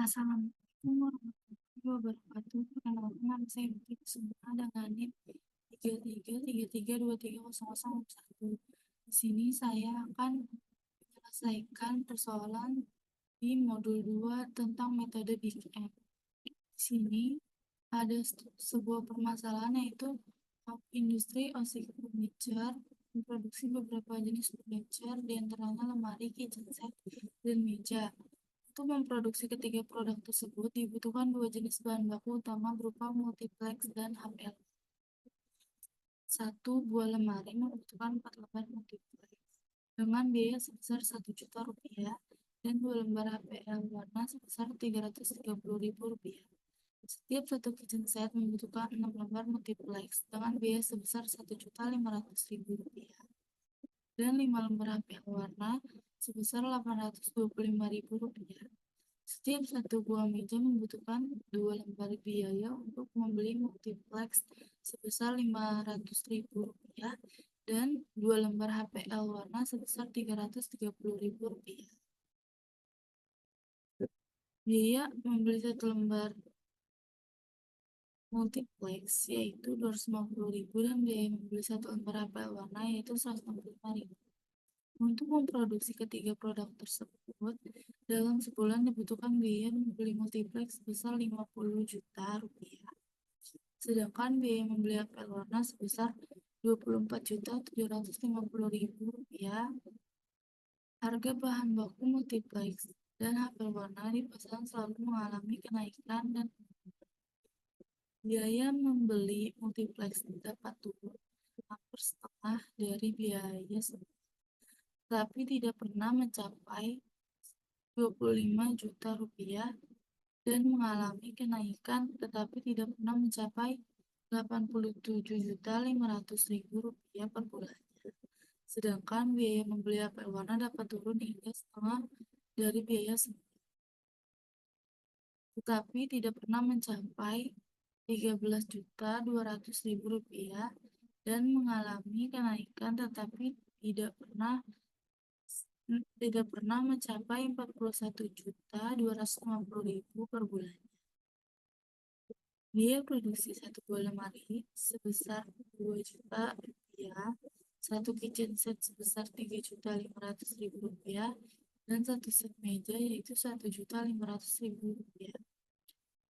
Assalamualaikum warahmatullahi wabarakatuh. Perkenalkan nama saya Putri Kusuma dengan NIM 3333230001. Di sini saya akan menyelesaikan persoalan di modul 2 tentang metode Big M. Di sini ada sebuah permasalahan yaitu industri OSIK furniture memproduksi beberapa jenis furniture, diantaranya lemari, kitchen set, dan meja. Untuk memproduksi ketiga produk tersebut dibutuhkan dua jenis bahan baku utama berupa multiplex dan HPL. Satu buah lemari membutuhkan 4 lembar multiplex dengan biaya sebesar Rp1.000.000 dan 2 lembar HPL warna sebesar Rp330.000. Setiap satu kitchen set membutuhkan 6 lembar multiplex dengan biaya sebesar Rp1.500.000 dan 5 lembar HPL warna sebesar Rp825.000. Setiap satu buah meja membutuhkan 2 lembar biaya untuk membeli multiplex sebesar Rp500.000 dan 2 lembar HPL warna sebesar Rp330.000. Biaya membeli satu lembar multiplex yaitu Rp250.000 dan biaya membeli satu lembar HPL warna yaitu Rp165.000. Untuk memproduksi ketiga produk tersebut, dalam sebulan dibutuhkan biaya membeli multiplex sebesar Rp50 juta. Sedangkan biaya membeli HPL warna sebesar Rp24.750.000. Harga bahan baku multiplex dan HPL warna di pasaran selalu mengalami kenaikan dan biaya membeli multiplex dapat turun hampir setengah dari biaya sebelumnya, tapi tidak pernah mencapai Rp25 juta dan mengalami kenaikan tetapi tidak pernah mencapai Rp87.500.000 per bulannya. Sedangkan biaya membeli HPL warna dapat turun hingga setengah dari biaya sebelumnya, tetapi tidak pernah mencapai Rp13.200.000 dan mengalami kenaikan tetapi tidak pernah mencapai Rp41.250.000 per bulan. Biaya produksi satu buah lemari sebesar Rp2 juta, satu kitchen set sebesar Rp3.500.000 dan satu set meja yaitu Rp1.500.000.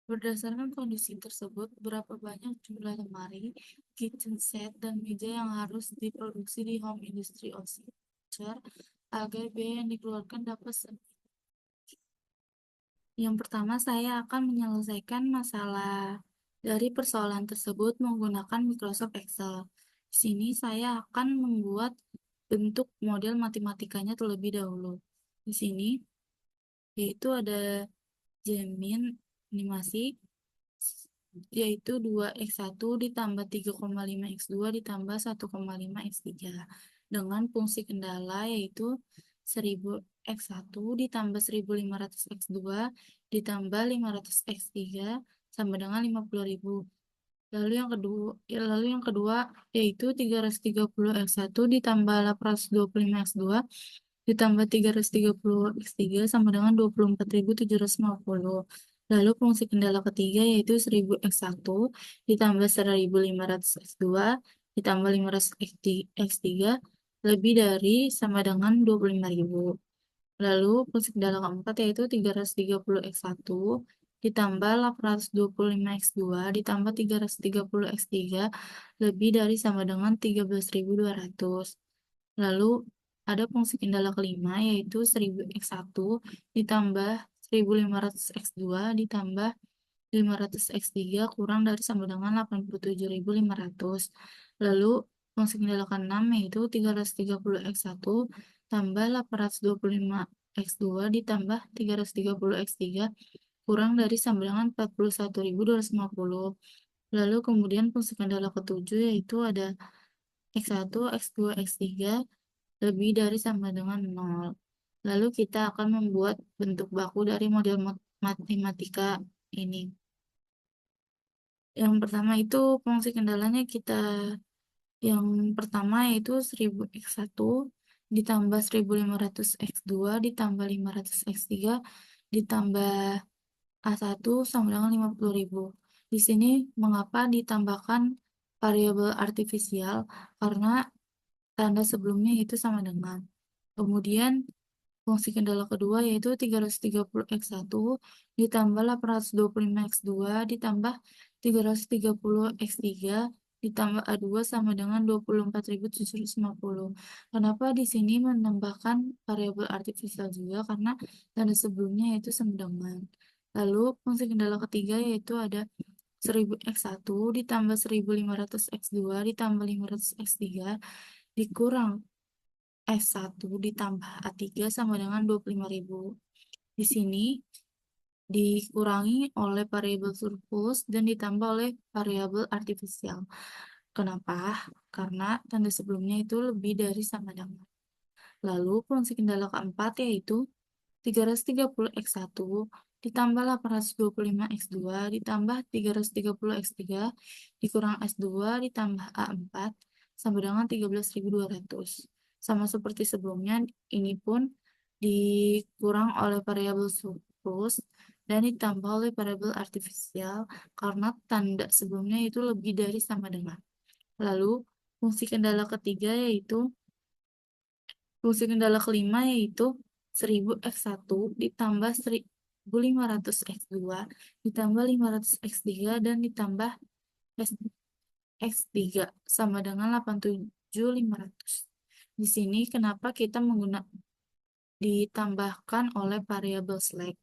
Berdasarkan kondisi tersebut, berapa banyak jumlah lemari, kitchen set, dan meja yang harus diproduksi di home industry OSIK agar biaya yang dikeluarkan dapat Yang pertama, saya akan menyelesaikan masalah dari persoalan tersebut menggunakan Microsoft Excel. Di sini saya akan membuat bentuk model matematikanya terlebih dahulu. Di sini, yaitu ada jamin animasi, yaitu 2x1 ditambah 3,5x2 ditambah 1,5x3 dengan fungsi kendala yaitu 1000x1 ditambah 1500x2 ditambah 500x3 sama dengan 50.000. Lalu yang kedua yaitu 330x1 ditambah 825x2 ditambah 330x3 sama dengan 24.750. Lalu fungsi kendala ketiga yaitu 1000x1 ditambah 1500x2 ditambah 500x3 lebih dari sama dengan 25.000. Lalu fungsi kendala keempat yaitu 330x1 ditambah 825x2 ditambah 330x3 lebih dari sama dengan 13.200. Lalu ada fungsi kendala kelima yaitu 1000x1 ditambah 1500x2 ditambah 500x3 kurang dari sama dengan 87.500. Lalu fungsi kendala keenam yaitu 330x1 tambah 825x2 ditambah 330x3 kurang dari sama dengan 41.250. Lalu kemudian fungsi kendala ketujuh yaitu ada x1, x2, x3 lebih dari sama dengan 0. Lalu kita akan membuat bentuk baku dari model matematika ini. Yang pertama itu fungsi kendalanya yang pertama yaitu 1000x1 ditambah 1500x2 ditambah 500x3 ditambah A1 sama dengan 50.000. Di sini mengapa ditambahkan variabel artifisial? Karena tanda sebelumnya itu sama dengan. Kemudian fungsi kendala kedua yaitu 330x1 ditambah 825x2 ditambah 330x3 ditambah A2 sama dengan 24.750. Kenapa di sini menambahkan variabel artifisial juga? Karena tanda sebelumnya yaitu sama dengan. Lalu fungsi kendala ketiga yaitu ada 1000x1 ditambah 1500x2 ditambah 500x3 dikurang S1 ditambah A3 sama dengan 25.000. Di sini dikurangi oleh variabel surplus dan ditambah oleh variabel artifisial. Kenapa? Karena tanda sebelumnya itu lebih dari sama dengan. Lalu fungsi kendala keempat yaitu 330x1 ditambah 825x2 ditambah 330x3 dikurang S2 ditambah A4 sama dengan 13.200. Sama seperti sebelumnya, ini pun dikurang oleh variabel surplus dan ditambah oleh variabel artifisial karena tanda sebelumnya itu lebih dari sama dengan. Lalu, fungsi kendala ketiga yaitu fungsi kendala kelima yaitu 1000x1 ditambah 1500x2 ditambah 500x3 dan ditambah x3 sama dengan 87.500. Di sini kenapa kita menggunakan ditambahkan oleh variabel slack?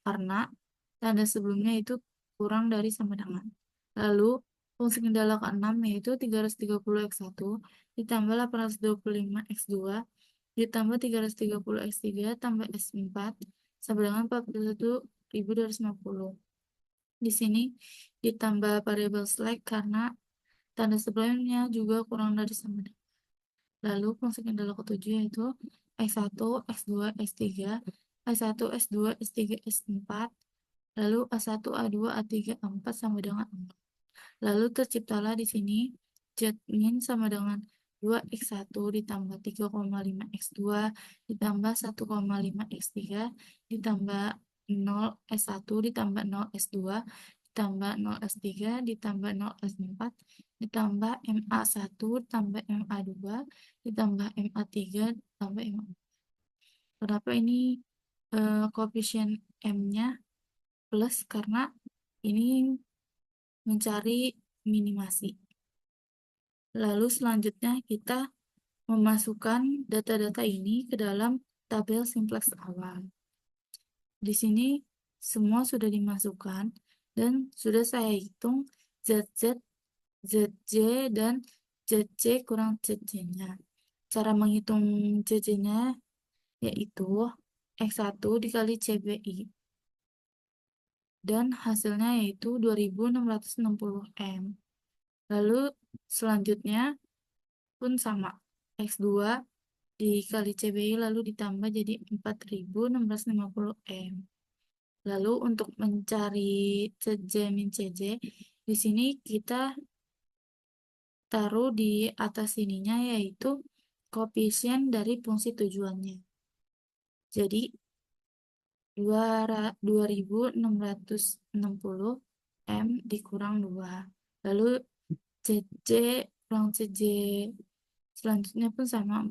Karena tanda sebelumnya itu kurang dari sama dengan. Lalu fungsi kendala ke-6 yaitu 330x1 ditambah 825x2 ditambah 330x3 tambah S4 sama dengan 41.250. Di sini ditambah variabel slack karena tanda sebelumnya juga kurang dari sama dengan. Lalu fungsi kendala ketujuh yaitu X1, X2, S3, S1, S2, S3, S4, lalu A1, A2, A3, A4 sama dengan 4. Lalu terciptalah di sini Z min sama dengan 2x1 ditambah 3,5x2 ditambah 1,5x3 ditambah 0 S1 ditambah 0 S2 ditambah 0 S3 ditambah 0 S4 ditambah MA1 ditambah MA2 ditambah MA3 ditambah MA4. Kenapa ini koefisien M-nya plus? Karena ini mencari minimasi. Lalu selanjutnya kita memasukkan data-data ini ke dalam tabel simplex awal. Di sini semua sudah dimasukkan dan sudah saya hitung ZZ, ZJ, dan ZC kurang ZC-nya. Cara menghitung ZC-nya yaitu X1 dikali CBI. Dan hasilnya yaitu 2660 M. Lalu selanjutnya pun sama. X2 dikali CBI lalu ditambah jadi 4.650 M. Lalu untuk mencari CJ min CJ, di sini kita taruh di atas sininya yaitu koefisien dari fungsi tujuannya. Jadi 2660 M dikurang 2. Lalu CJ kurang CJ selanjutnya pun sama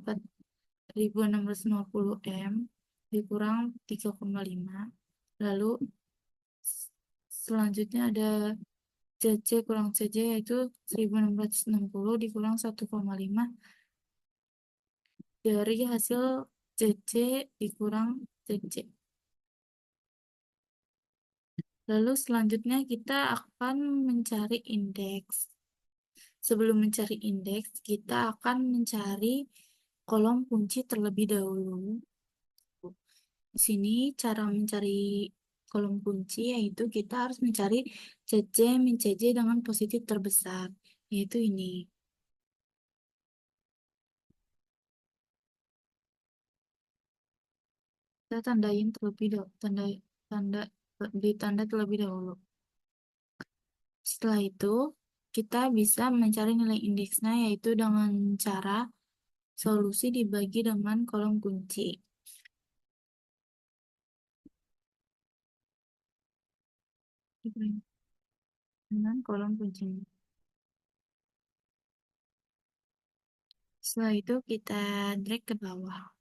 4.650 M dikurang 3,5. Lalu selanjutnya ada CC kurang CJ yaitu 1660 dikurang 1,5 dari hasil CC dikurang CC. Lalu selanjutnya kita akan mencari indeks. Sebelum mencari indeks, kita akan mencari kolom kunci terlebih dahulu. Di sini cara mencari kolom kunci yaitu kita harus mencari CC min CJ dengan positif terbesar, yaitu ini. Kita tandain terlebih dahulu, ditanda terlebih dahulu. Setelah itu, kita bisa mencari nilai indeksnya yaitu dengan cara solusi dibagi dengan kolom kunci. dengan kolom kuncinya. Setelah itu kita drag ke bawah.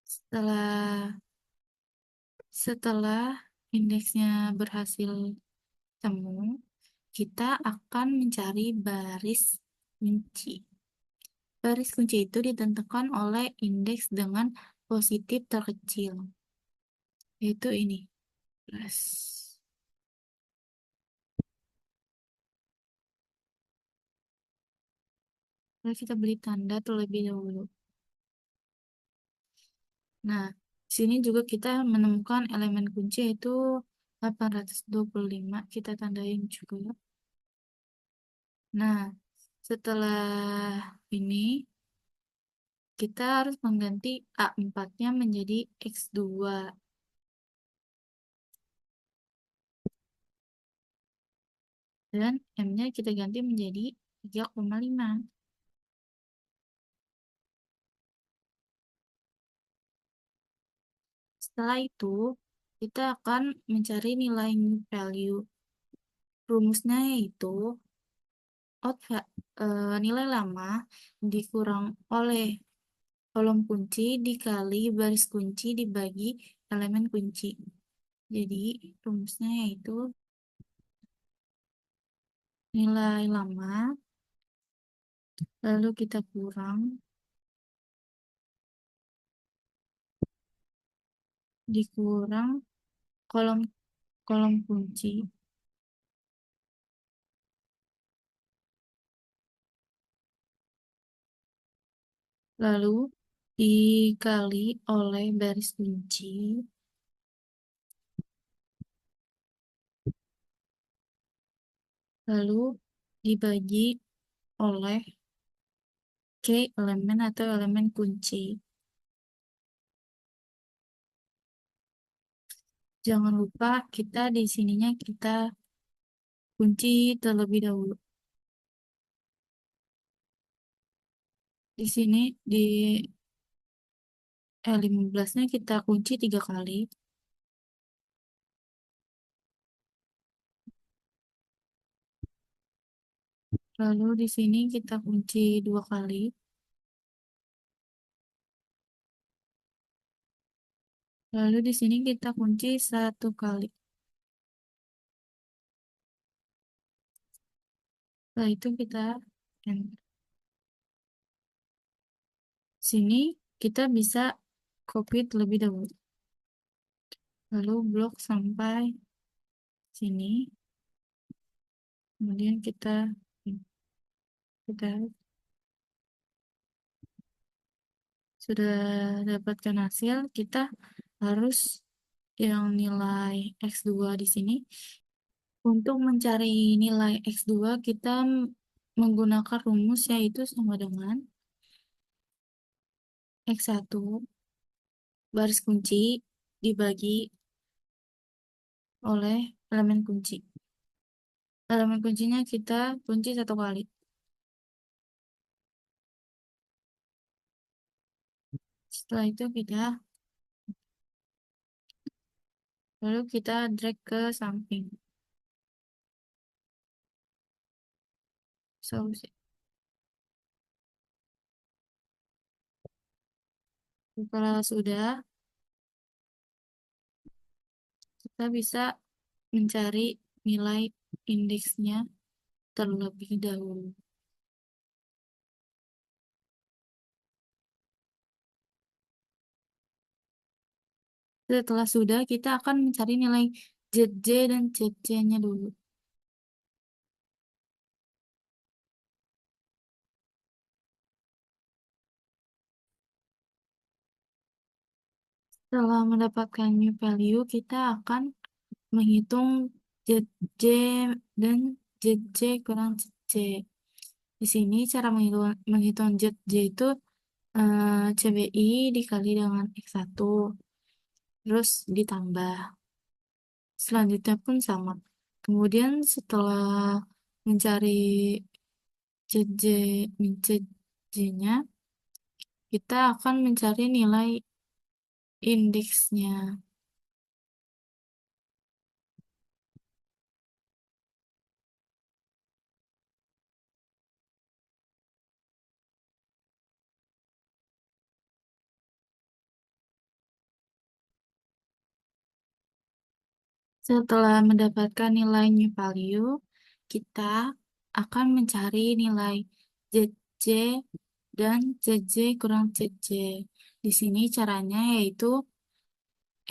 Setelah setelah indeksnya berhasil temu, kita akan mencari baris kunci. Baris kunci itu ditentukan oleh indeks dengan positif terkecil, yaitu ini, plus. Lalu kita beri tanda terlebih dahulu. Nah, di sini juga kita menemukan elemen kunci yaitu 825. Kita tandain juga. Nah, setelah ini kita harus mengganti A4-nya menjadi X2. Dan M-nya kita ganti menjadi 3,5. Setelah itu, kita akan mencari nilai new value. Rumusnya yaitu nilai lama dikurang oleh kolom kunci dikali baris kunci dibagi elemen kunci. Jadi, rumusnya yaitu nilai lama, lalu kita kurang, dikurang kolom kolom kunci, lalu dikali oleh baris kunci, lalu dibagi oleh K elemen atau elemen kunci. Jangan lupa kita di sininya kita kunci terlebih dahulu. Di sini di 15-nya kita kunci 3 kali. Lalu di sini kita kunci 2 kali. Lalu di sini kita kunci 1 kali. Setelah itu kita enter. Sini kita bisa copy terlebih dahulu. Lalu blok sampai sini. Kemudian kita sudah dapatkan hasil, kita harus yang nilai X2 di sini. Untuk mencari nilai X2, kita menggunakan rumus yaitu sama dengan X1 baris kunci dibagi oleh elemen kunci. Elemen kuncinya kita kunci 1 kali. Setelah itu lalu kita drag ke samping. Solusi. Setelah sudah, kita bisa mencari nilai indeksnya terlebih dahulu. Setelah sudah, kita akan mencari nilai ZJ dan ZC-nya dulu. Setelah mendapatkan new value, kita akan menghitung ZJ dan ZJ kurang ZC. Di sini cara menghitung ZJ itu CBI dikali dengan X1, terus ditambah. Selanjutnya pun sama. Kemudian setelah mencari CJ, CJ-nya, kita akan mencari nilai indeksnya. Setelah mendapatkan nilai new value, kita akan mencari nilai ZJ dan ZJ kurang ZJ. Di sini caranya yaitu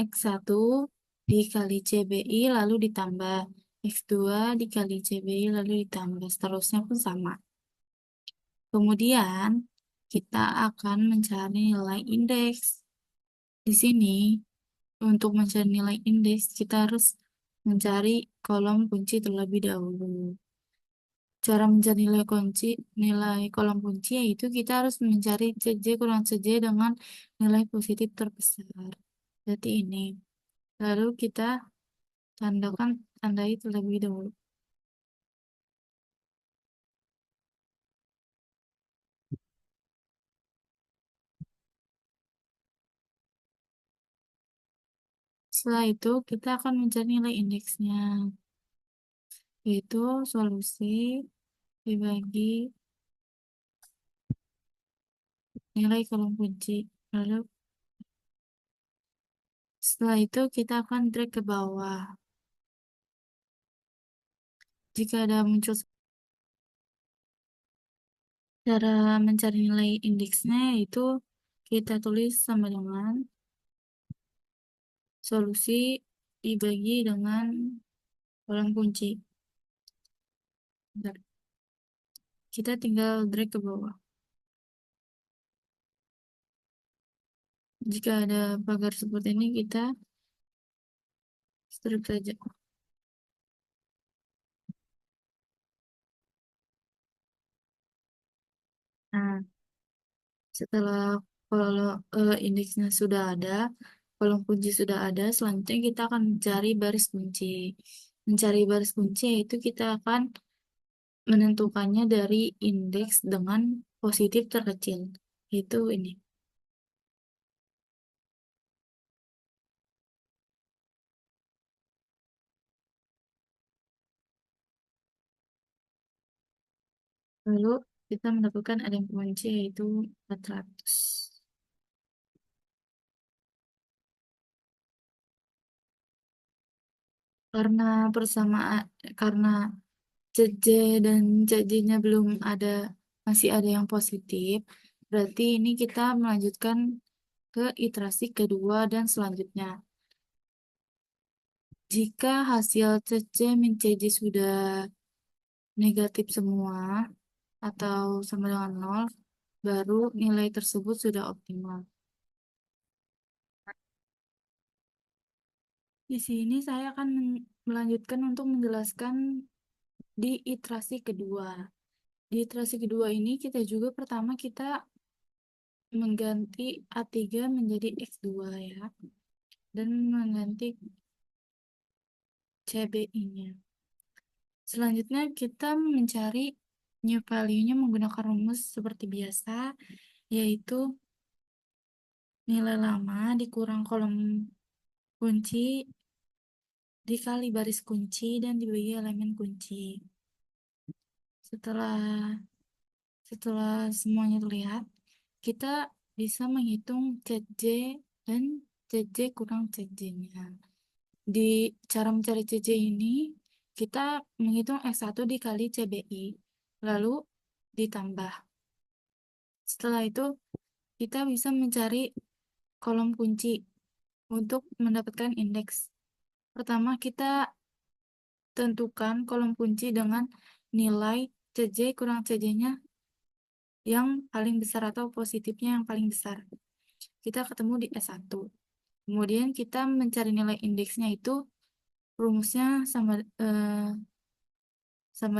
X1 dikali CBI lalu ditambah. X2 dikali CBI lalu ditambah. Seterusnya pun sama. Kemudian, kita akan mencari nilai indeks. Di sini, untuk mencari nilai indeks, kita harus mencari kolom kunci terlebih dahulu. Cara mencari nilai kolom kunci yaitu kita harus mencari CJ kurang CJ dengan nilai positif terbesar. Berarti ini. Lalu kita tandai terlebih dahulu. Setelah itu, kita akan mencari nilai indeksnya, yaitu solusi dibagi nilai kolom kunci. Lalu, setelah itu kita akan drag ke bawah. Jika ada muncul cara mencari nilai indeksnya, yaitu kita tulis sama dengan solusi dibagi dengan kolom kunci. Bentar. Kita tinggal drag ke bawah. Jika ada pagar seperti ini, kita strip saja. Nah, setelah kalau indeksnya sudah ada, kolom kunci sudah ada, selanjutnya kita akan mencari baris kunci. Mencari baris kunci yaitu kita akan menentukannya dari indeks dengan positif terkecil. Itu ini. Lalu kita mendapatkan ada yang kunci yaitu 400. Karena persamaan karena CJ dan CJ-nya belum ada, masih ada yang positif, berarti ini kita melanjutkan ke iterasi kedua dan selanjutnya. Jika hasil CC min CJ sudah negatif semua atau sama dengan nol, baru nilai tersebut sudah optimal. Di sini saya akan melanjutkan untuk menjelaskan di iterasi kedua. Di iterasi kedua ini kita juga pertama kita mengganti A3 menjadi X2 ya. Dan mengganti CBI-nya. Selanjutnya kita mencari new value-nya menggunakan rumus seperti biasa, yaitu nilai lama dikurang kolom kunci dikali baris kunci dan dibagi elemen kunci. Setelah setelah semuanya terlihat, kita bisa menghitung CJ dan CJ kurang CJ-nya. Di cara mencari CJ ini, kita menghitung X1 dikali CBI, lalu ditambah. Setelah itu, kita bisa mencari kolom kunci untuk mendapatkan indeks. Pertama, kita tentukan kolom kunci dengan nilai CJ kurang CJ-nya yang paling besar atau positifnya yang paling besar. Kita ketemu di S1. Kemudian kita mencari nilai indeksnya itu rumusnya sama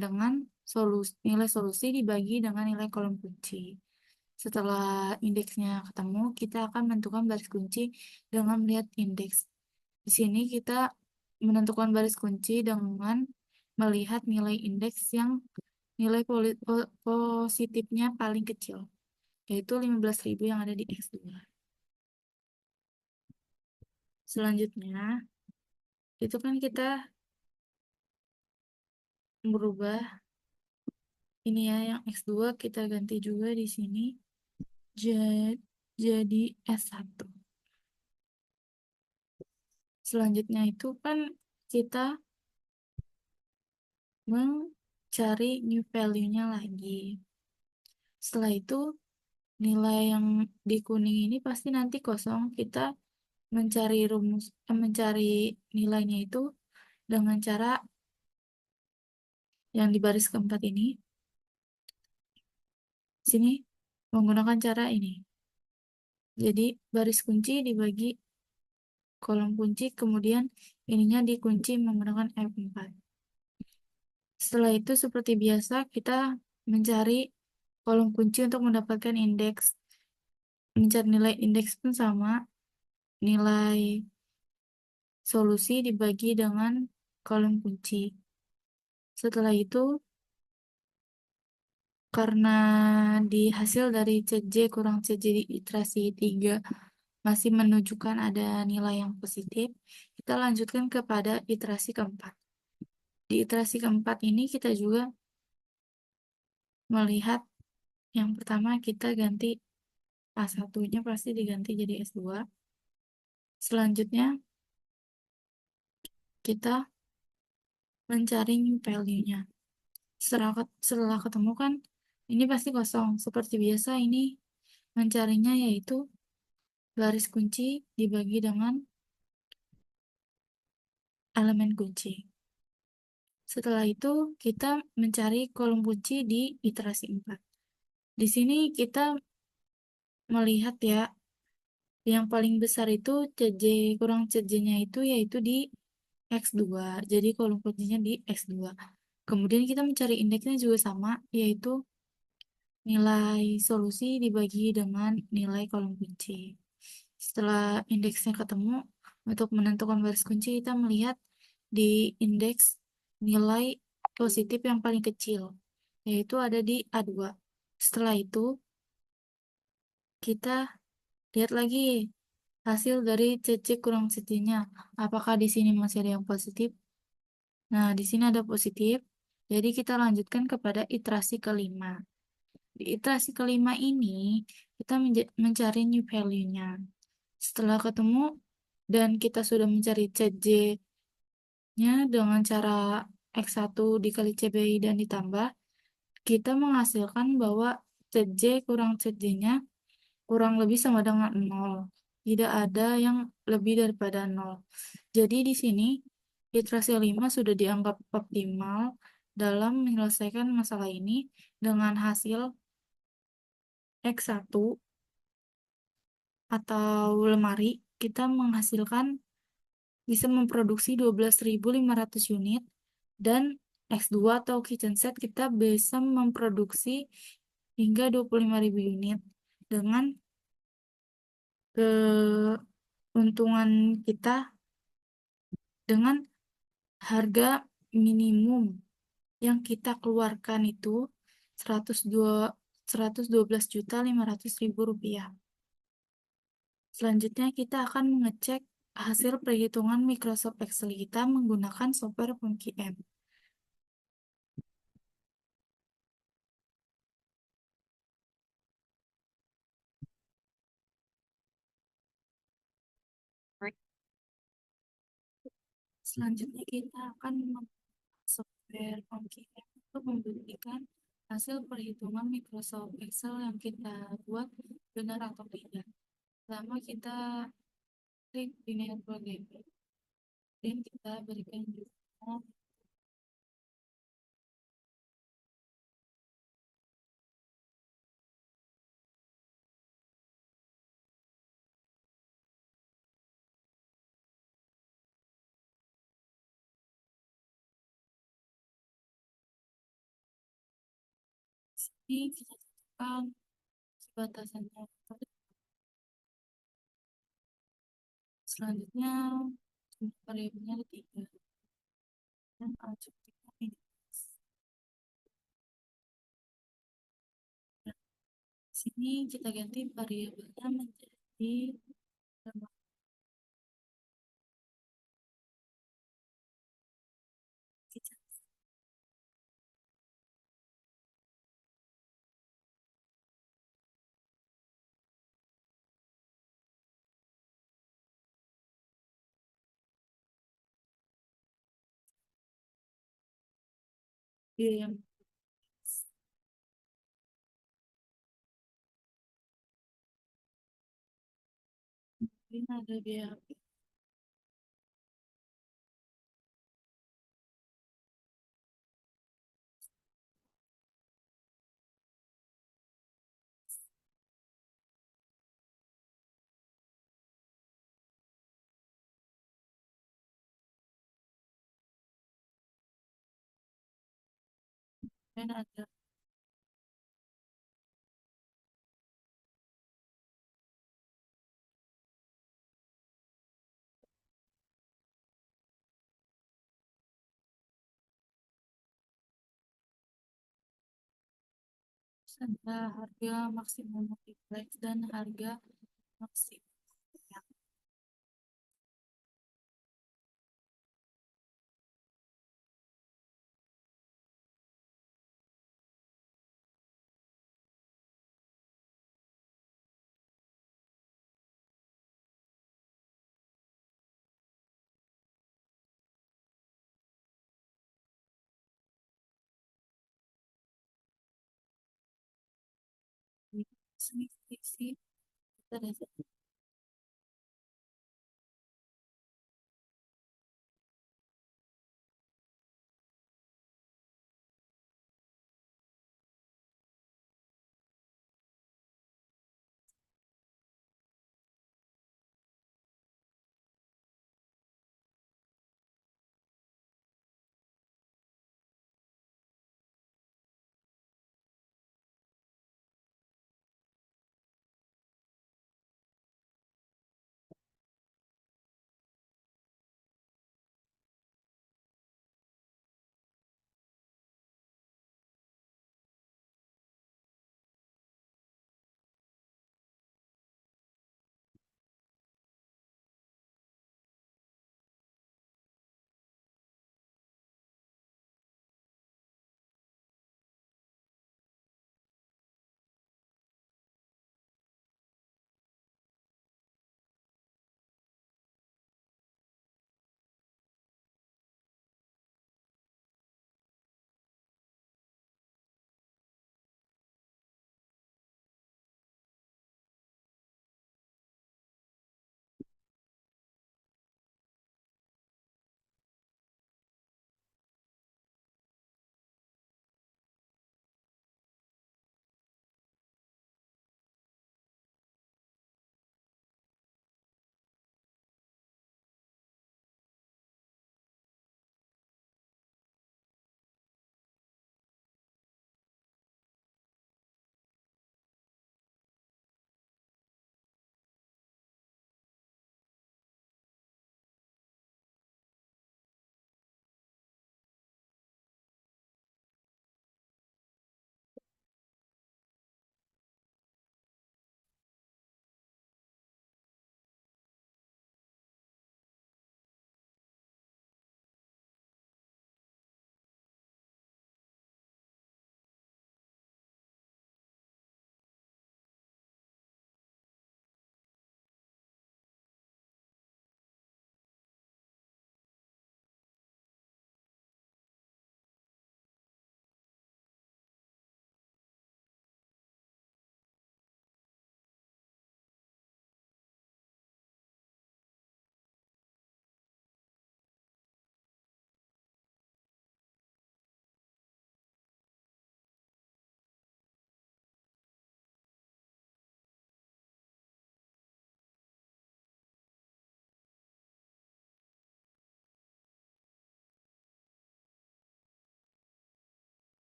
dengan nilai solusi dibagi dengan nilai kolom kunci. Setelah indeksnya ketemu, kita akan menentukan baris kunci dengan melihat indeks. Di sini kita menentukan baris kunci dengan melihat nilai indeks yang nilai positifnya paling kecil, yaitu 15.000 yang ada di X2. Selanjutnya, itu kan kita merubah ini ya, yang X2 kita ganti juga di sini jadi S1. Selanjutnya itu kan kita mencari new value-nya lagi. Setelah itu nilai yang di kuning ini pasti nanti kosong. Kita mencari nilainya itu dengan cara yang di baris keempat ini. Sini menggunakan cara ini. Jadi baris kunci dibagi kolom kunci, kemudian ininya dikunci menggunakan F4. Setelah itu seperti biasa kita mencari kolom kunci untuk mendapatkan indeks. Mencari nilai indeks pun sama, nilai solusi dibagi dengan kolom kunci. Setelah itu, karena di hasil dari CJ kurang CJ di iterasi 3 masih menunjukkan ada nilai yang positif, kita lanjutkan kepada iterasi keempat. Di iterasi keempat ini kita juga melihat yang pertama kita ganti A1-nya pasti diganti jadi S2. Selanjutnya kita mencari new value-nya. Setelah ketemu kan ini pasti kosong. Seperti biasa ini mencarinya yaitu baris kunci dibagi dengan elemen kunci. Setelah itu kita mencari kolom kunci di iterasi 4. Di sini kita melihat ya, yang paling besar itu CJ kurang CJ-nya itu yaitu di X2. Jadi kolom kuncinya di X2. Kemudian kita mencari indeksnya juga sama, yaitu nilai solusi dibagi dengan nilai kolom kunci. Setelah indeksnya ketemu, untuk menentukan baris kunci kita melihat di indeks nilai positif yang paling kecil, yaitu ada di A2. Setelah itu, kita lihat lagi hasil dari CC kurang CC-nya. Apakah di sini masih ada yang positif? Nah, di sini ada positif. Jadi kita lanjutkan kepada iterasi kelima. Di iterasi kelima ini, kita mencari new value-nya. Setelah ketemu, dan kita sudah mencari CJ-nya dengan cara X1 dikali CBI dan ditambah, kita menghasilkan bahwa CJ kurang CJ-nya kurang lebih sama dengan 0. Tidak ada yang lebih daripada 0. Jadi di sini, iterasi 5 sudah dianggap optimal dalam menyelesaikan masalah ini dengan hasil X1 atau lemari, kita menghasilkan bisa memproduksi 12.500 unit, dan X2 atau kitchen set kita bisa memproduksi hingga 25.000 unit dengan keuntungan kita dengan harga minimum yang kita keluarkan itu 112.500.000 rupiah. Selanjutnya kita akan mengecek hasil perhitungan Microsoft Excel kita menggunakan software PunkyM. Selanjutnya kita akan menggunakan software PunkyM untuk membuktikan hasil perhitungan Microsoft Excel yang kita buat benar atau tidak. Pertama kita klik linear programming dan kita berikan juga ini kita tentukan batasannya. Selanjutnya variabelnya ada 3 dan aljabriknya ini. Nah, di sini kita ganti variabelnya menjadi biaya mungkin ada biaya mungkin ada harga maksimum multiplex dan harga maksimum yang sih kita ada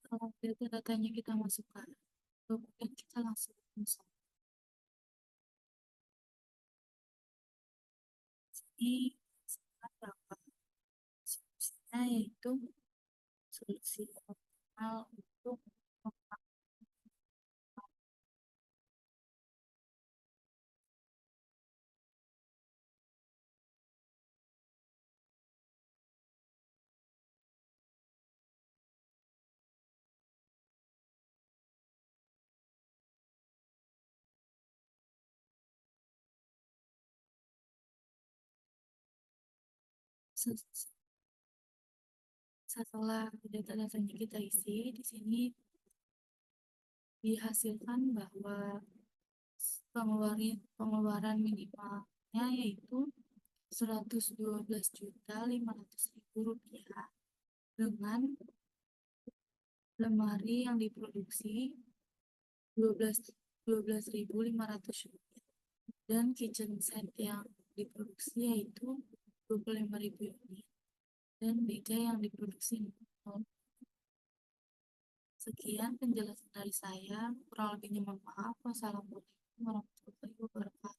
Setelah data-datanya kita masukkan, kemudian kita langsung masuk. Ini sekarang berapa? Solusinya yaitu solusi optimal untuk setelah data-datanya kita isi, di sini dihasilkan bahwa pengeluaran minimalnya yaitu Rp112.500.000 dengan lemari yang diproduksi Rp12.500 dan kitchen set yang diproduksi yaitu 25.000 unit dan meja yang diproduksi 0. Sekian penjelasan dari saya, kurang lebihnya mohon maaf. Wassalamualaikum warahmatullahi wabarakatuh.